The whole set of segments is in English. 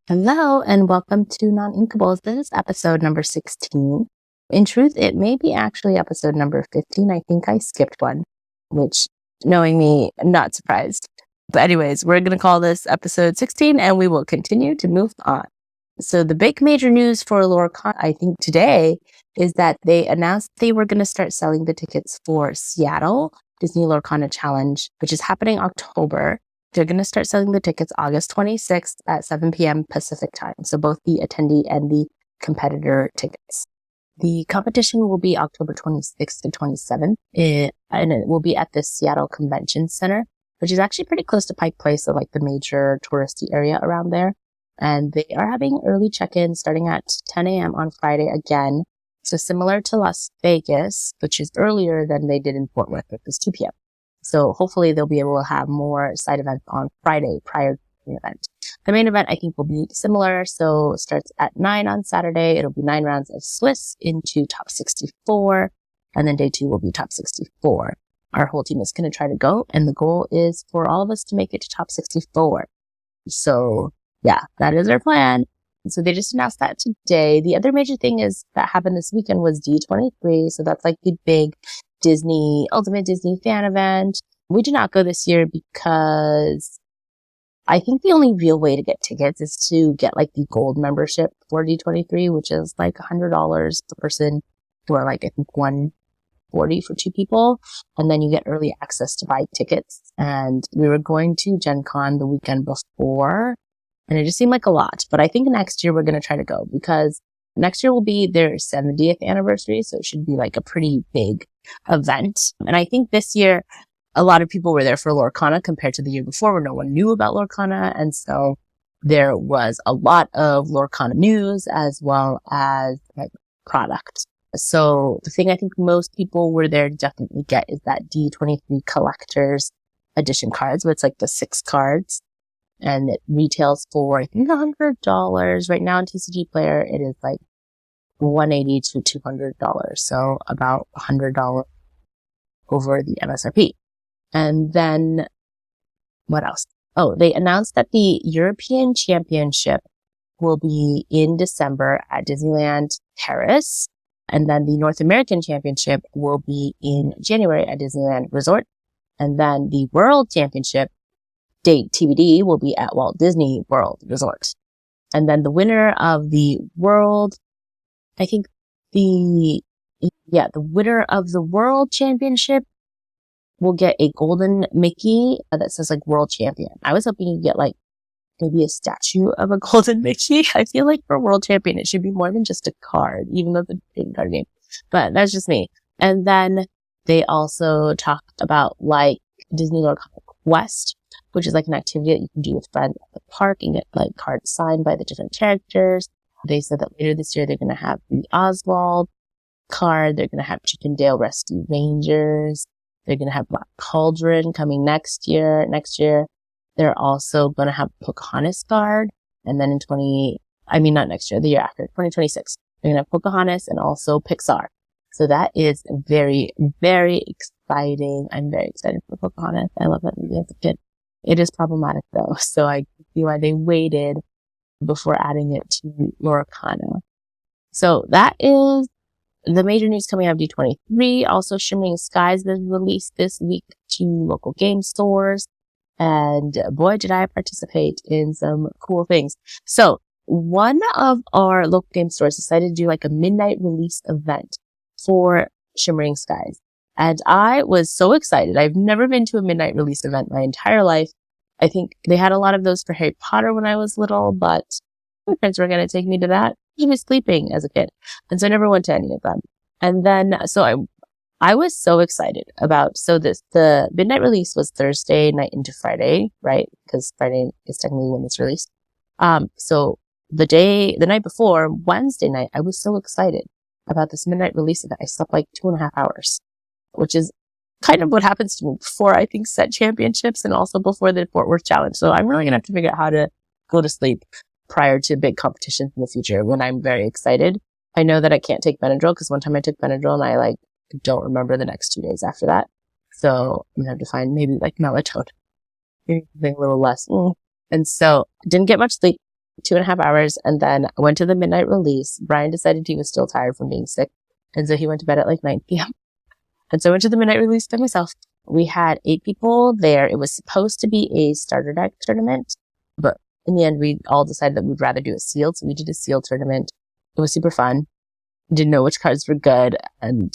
Hello and welcome to Non-Inkables. This is episode number 16. In truth, it may be actually episode number 15. I think I skipped one, which, knowing me, I'm not surprised. But anyways, we're going to call this episode 16 and we will continue to move on. So the big major news for Lorcon, I think today, is that they announced they were going to start selling the tickets for Seattle Disney Lorcana Challenge, which is happening October. They're going to start selling the tickets August 26th at 7 p.m. Pacific time. So both the attendee and the competitor tickets. The competition will be October 26th to 27th, and it will be at the Seattle Convention Center, which is actually pretty close to Pike Place, so like the major touristy area around there. And they are having early check-in starting at 10 a.m. on Friday again. So similar to Las Vegas, which is earlier than they did in Fort Worth, which was 2 p.m. So hopefully they'll be able to have more side events on Friday prior to the event. The main event I think will be similar. So it starts at 9 on Saturday. It'll be 9 rounds of Swiss into top 64. And then day 2 will be top 64. Our whole team is going to try to go. And the goal is for all of us to make it to top 64. So yeah, that is our plan. And so they just announced that today. The other major thing is that happened this weekend was D23. So that's like the big Ultimate Disney fan event. We did not go this year because I think the only real way to get tickets is to get like the gold membership for D23, which is like $100 per person for like, I think $140 for 2 people. And then you get early access to buy tickets. And we were going to Gen Con the weekend before and it just seemed like a lot, but I think next year we're going to try to go because next year will be their 70th anniversary. So it should be like a pretty big event. And I think this year, a lot of people were there for Lorcana compared to the year before where no one knew about Lorcana. And so there was a lot of Lorcana news as well as like product. So the thing I think most people were there to definitely get is that D23 collector's edition cards, where it's like the 6 cards. And it retails for, I think, $100. Right now on TCG Player, it is like $180 to $200. So about $100 over the MSRP. And then what else? Oh, they announced that the European Championship will be in December at Disneyland Paris. And then the North American Championship will be in January at Disneyland Resort. And then the World Championship date TBD will be at Walt Disney World Resort. And then the winner of the world, I think the winner of the World Championship will get a golden Mickey that says like World Champion. I was hoping you'd get like maybe a statue of a golden Mickey. I feel like for World Champion, it should be more than just a card, even though it's a trading card game. But that's just me. And then they also talked about like Disney Lorcana Quest, which is like an activity that you can do with friends at the park and get like cards signed by the different characters. They said that later this year, they're going to have the Oswald card. They're going to have Chippendale Rescue Rangers. They're going to have Black Cauldron coming next year. They're also going to have Pocahontas card. And then not next year, the year after, 2026, they're going to have Pocahontas and also Pixar. So that is very, very exciting. I'm very excited for Pocahontas. I love that movie as a kid. It is problematic though, so I see why they waited before adding it to Lorcana. So that is the major news coming out of D23. Also, Shimmering Skies was released this week to local game stores. And boy, did I participate in some cool things. So one of our local game stores decided to do like a midnight release event for Shimmering Skies. And I was so excited. I've never been to a midnight release event my entire life. I think they had a lot of those for Harry Potter when I was little, but my parents were going to take me to that. I was sleeping as a kid. And so I never went to any of them. And then, so I was so excited the midnight release was Thursday night into Friday, right? Because Friday is technically when it's released. So the night before, Wednesday night, I was so excited about this midnight release event. I slept like 2.5 hours, which is kind of what happens to me before, I think, set championships and also before the Fort Worth Challenge. So I'm really going to have to figure out how to go to sleep prior to big competitions in the future when I'm very excited. I know that I can't take Benadryl because one time I took Benadryl and I don't remember the next 2 days after that. So I'm going to have to find maybe like melatonin, maybe something a little less. And so didn't get much sleep. 2.5 hours, and then I went to the midnight release. Brian decided he was still tired from being sick, and so he went to bed at like 9 p.m. And so I went to the midnight release by myself. We had 8 people there. It was supposed to be a starter deck tournament, but in the end, we all decided that we'd rather do a sealed, so we did a sealed tournament. It was super fun. Didn't know which cards were good, and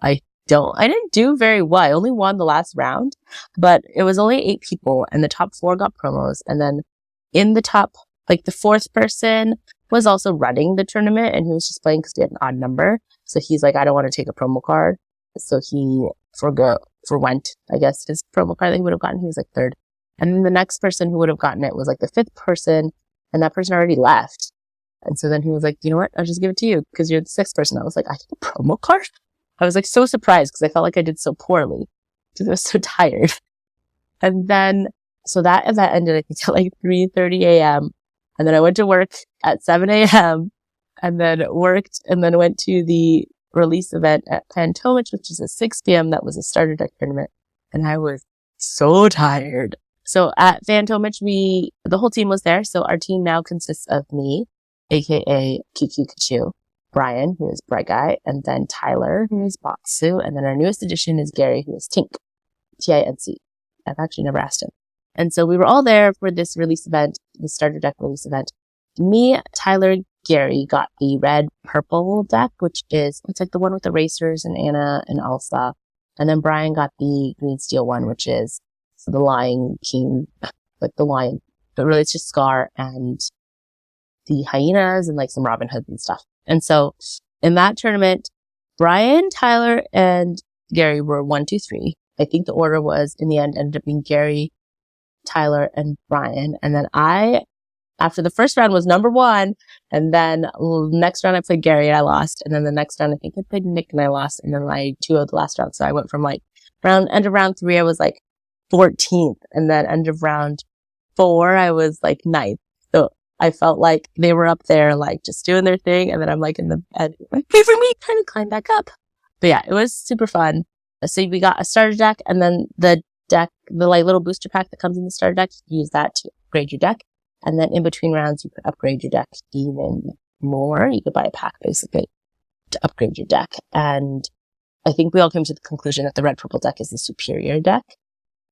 I didn't do very well. I only won the last round, but it was only 8 people, and the top 4 got promos. And then in the top, like the 4th person was also running the tournament, and he was just playing because he had an odd number. So he's like, I don't want to take a promo card. So he forwent, I guess, his promo card that he would have gotten. He was like 3rd. And then the next person who would have gotten it was like the 5th person, and that person already left. And so then he was like, you know what? I'll just give it to you because you're the 6th person. I was like, I get a promo card? I was like so surprised because I felt like I did so poorly because I was so tired. And then, so that event ended, I think, at like 3:30 a.m. And then I went to work at 7 a.m. and then worked and then went to the release event at Pantomich, which is at 6 p.m. That was a starter deck tournament. And I was so tired. So at Fantomich, the whole team was there. So our team now consists of me, aka Kiki Kachu, Brian, who is Bright Guy, and then Tyler, who is Botsu, and then our newest addition is Gary, who is Tink, T-I-N-C. I've actually never asked him. And so we were all there for this release event, the starter deck release event. Me, Tyler, Gary got the red purple deck, it's like the one with the racers and Anna and Elsa. And then Brian got the green steel one, which is the Lion King, like the lion, but really it's just Scar and the hyenas and like some Robin Hoods and stuff. And so in that tournament, Brian, Tyler, and Gary were 1, 2, 3. I think the order was in the end ended up being Gary, Tyler, and Brian. And then after the first round was number 1. And then next round I played Gary and I lost. And then the next round I think I played Nick and I lost. And then I 2-0'd the last round. So I went from like end of round 3, I was like 14th. And then end of round 4, I was like 9th. So I felt like they were up there, like just doing their thing. And then I'm like in the bed, like, wait for me, trying to climb back up. But yeah, it was super fun. So we got a starter deck and then the deck, the like little booster pack that comes in the starter deck, you use that to upgrade your deck. And then in between rounds, you could upgrade your deck even more. You could buy a pack basically to upgrade your deck. And I think we all came to the conclusion that the red purple deck is the superior deck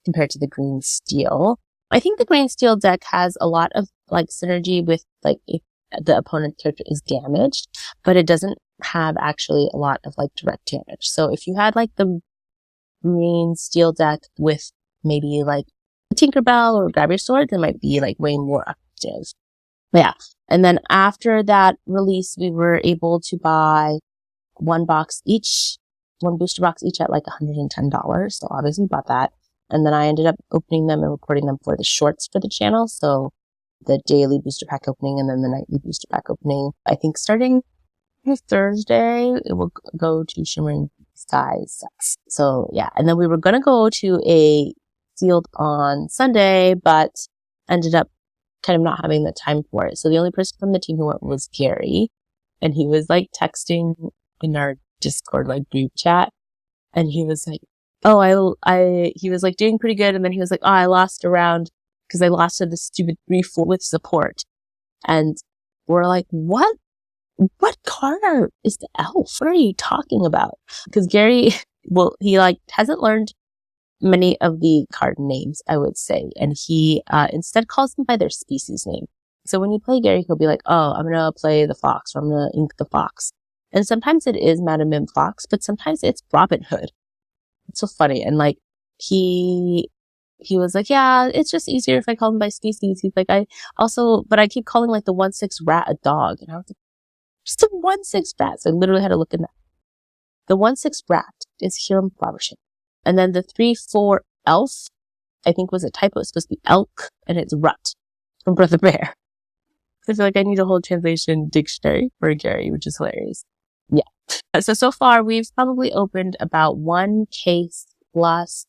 compared to the green steel. I think the green steel deck has a lot of like synergy with like if the opponent's character is damaged, but it doesn't have actually a lot of like direct damage. So if you had like the green steel deck with maybe like a Tinkerbell or Grab Your Sword, it might be like way more active. Yeah. And then after that release, we were able to buy one booster box each at like $110. So obviously we bought that. And then I ended up opening them and recording them for the shorts for the channel. So the daily booster pack opening and then the nightly booster pack opening. I think starting Thursday, it will go to Shimmering Skies sets. So yeah. And then we were going to go to a sealed on Sunday, but ended up kind of not having the time for it. So the only person from the team who went was Gary. And he was like texting in our Discord like group chat. And he was like, he was like doing pretty good. And then he was like, I lost a round because I lost to the stupid 3-4 with support. And we're like, what card is the elf? What are you talking about? Because Gary, he like hasn't learned many of the card names, I would say. And he, instead calls them by their species name. So when you play Gary, he'll be like, oh, I'm going to play the fox or I'm going to ink the fox. And sometimes it is Madame Mim Fox, but sometimes it's Robin Hood. It's so funny. And like, he was like, yeah, it's just easier if I call them by species. He's like, but I keep calling like the 1/6 rat a dog. And I was like, just a 1/6 rat. So I literally had to look in that. The 1/6 rat is Hiram Flowershade. And then the 3-4 elf, I think was a typo. It's supposed to be elk and it's rut from Brother Bear. I feel like I need a whole translation dictionary for Gary, which is hilarious. Yeah. So far we've probably opened about 1 case plus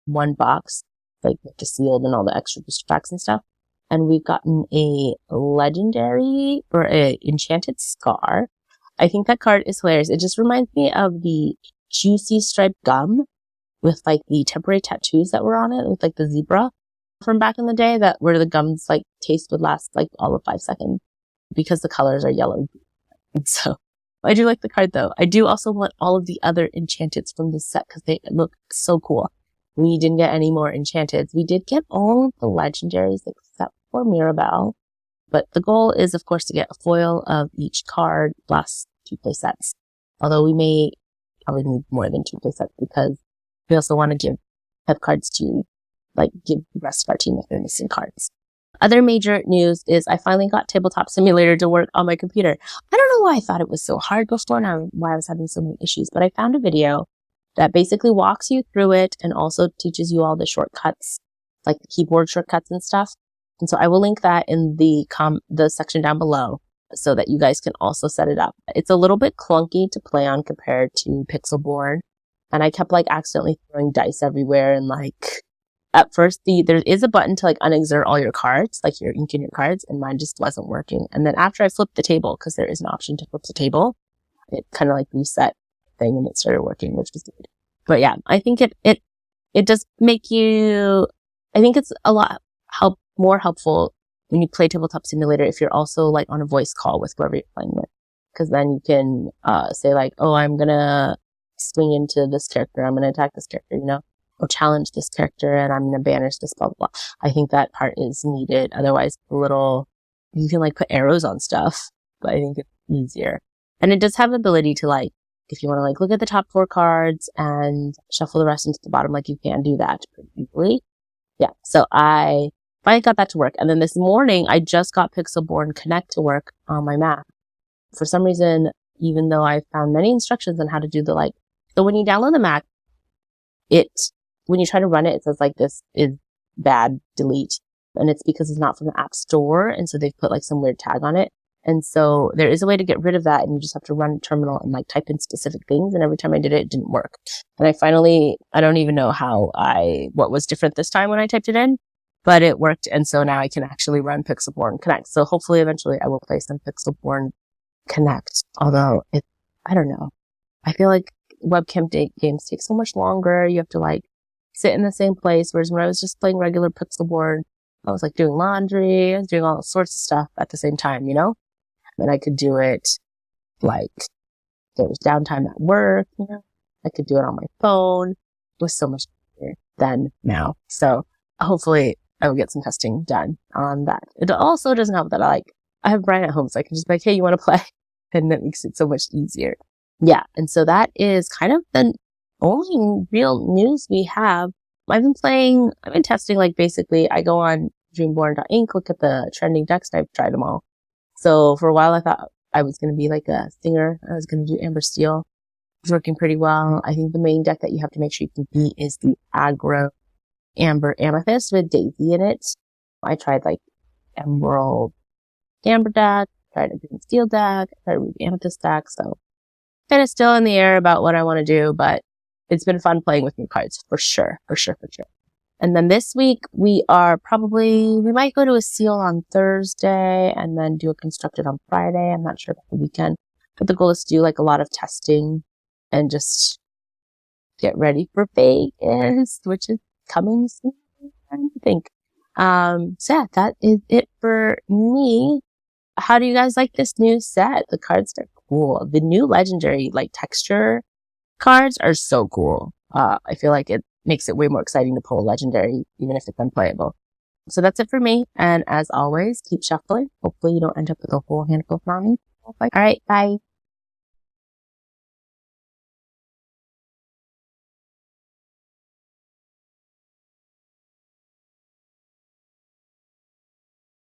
1 box, like the sealed and all the extra booster packs and stuff. And we've gotten a legendary or a enchanted scar. I think that card is hilarious. It just reminds me of the juicy striped gum with like the temporary tattoos that were on it with like the zebra. from back in the day that where the gums like taste would last like all of 5 seconds because the colors are yellow. And so I do like the card though. I do also want all of the other enchanteds from this set because they look so cool. We didn't get any more enchanteds. We did get all of the legendaries except for Mirabelle. But the goal is, of course, to get a foil of each card plus 2 play sets. Although we may probably need more than 2 play sets because we also want to have cards to like give the rest of our team if they're missing cards. Other major news is I finally got Tabletop Simulator to work on my computer. I don't know why I thought it was so hard before and why I was having so many issues, but I found a video that basically walks you through it and also teaches you all the shortcuts, like the keyboard shortcuts and stuff. And so I will link that in the section down below so that you guys can also set it up. It's a little bit clunky to play on compared to Pixelborn. And I kept like accidentally throwing dice everywhere and like at first there is a button to like unexert all your cards, like your ink in your cards, and mine just wasn't working. And then after I flipped the table, because there is an option to flip the table, it kind of like reset thing and it started working, which was good. But yeah, I think it does make you, I think it's a lot more helpful when you play Tabletop Simulator if you're also like on a voice call with whoever you're playing with. Because then you can say like, oh, I'm going to swing into this character. I'm going to attack this character, you know, or challenge this character and I'm going to banish this, blah, blah, blah. I think that part is needed. Otherwise, you can like put arrows on stuff, but I think it's easier. And it does have the ability to like, if you want to like look at the top 4 cards and shuffle the rest into the bottom, like you can do that pretty easily. Yeah. So I finally got that to work. And then this morning, I just got Pixelborn Connect to work on my Mac. For some reason, even though I found many instructions on how to do so when you download the Mac, when you try to run it, it says like this is bad, delete. And it's because it's not from the App Store. And so they've put like some weird tag on it. And so there is a way to get rid of that. And you just have to run a terminal and like type in specific things. And every time I did it, it didn't work. And I don't even know what was different this time when I typed it in, but it worked. And so now I can actually run Pixelborn Connect. So hopefully eventually I will play some Pixelborn Connect. Although I don't know. I feel like webcam games take so much longer. You have to like sit in the same place. Whereas when I was just playing regular Pixelborn, I was like doing laundry, I was doing all sorts of stuff at the same time, you know? And I could do it like there was downtime at work, you know? I could do it on my phone. It was so much easier than now. So hopefully I will get some testing done on that. It also doesn't help that I have Brian at home, so I can just be like, hey, you want to play? And that makes it so much easier. Yeah. And so that is kind of the only real news we have. I've been testing, like basically I go on dreamborn.inc, look at the trending decks, and I've tried them all. So for a while I thought I was going to be like a singer. I was going to do Amber Steel. It's working pretty well. I think the main deck that you have to make sure you can beat is the aggro Amber Amethyst with Daisy in it. I tried like Emerald Amber deck, tried a Green Steel deck, tried a Ruby Amethyst deck, so kind of still in the air about what I want to do, but it's been fun playing with new cards for sure. And then this week we might go to a seal on Thursday and then do a constructed on Friday. I'm not sure about the weekend, but the goal is to do like a lot of testing and just get ready for Vegas, which is coming soon, I think. So yeah, that is it for me. How do you guys like this new set? The cards are cool. The new legendary like texture cards are so cool. I feel like it makes it way more exciting to pull a legendary, even if it's unplayable. So that's it for me. And as always, keep shuffling. Hopefully you don't end up with a whole handful of mommies. All right, bye.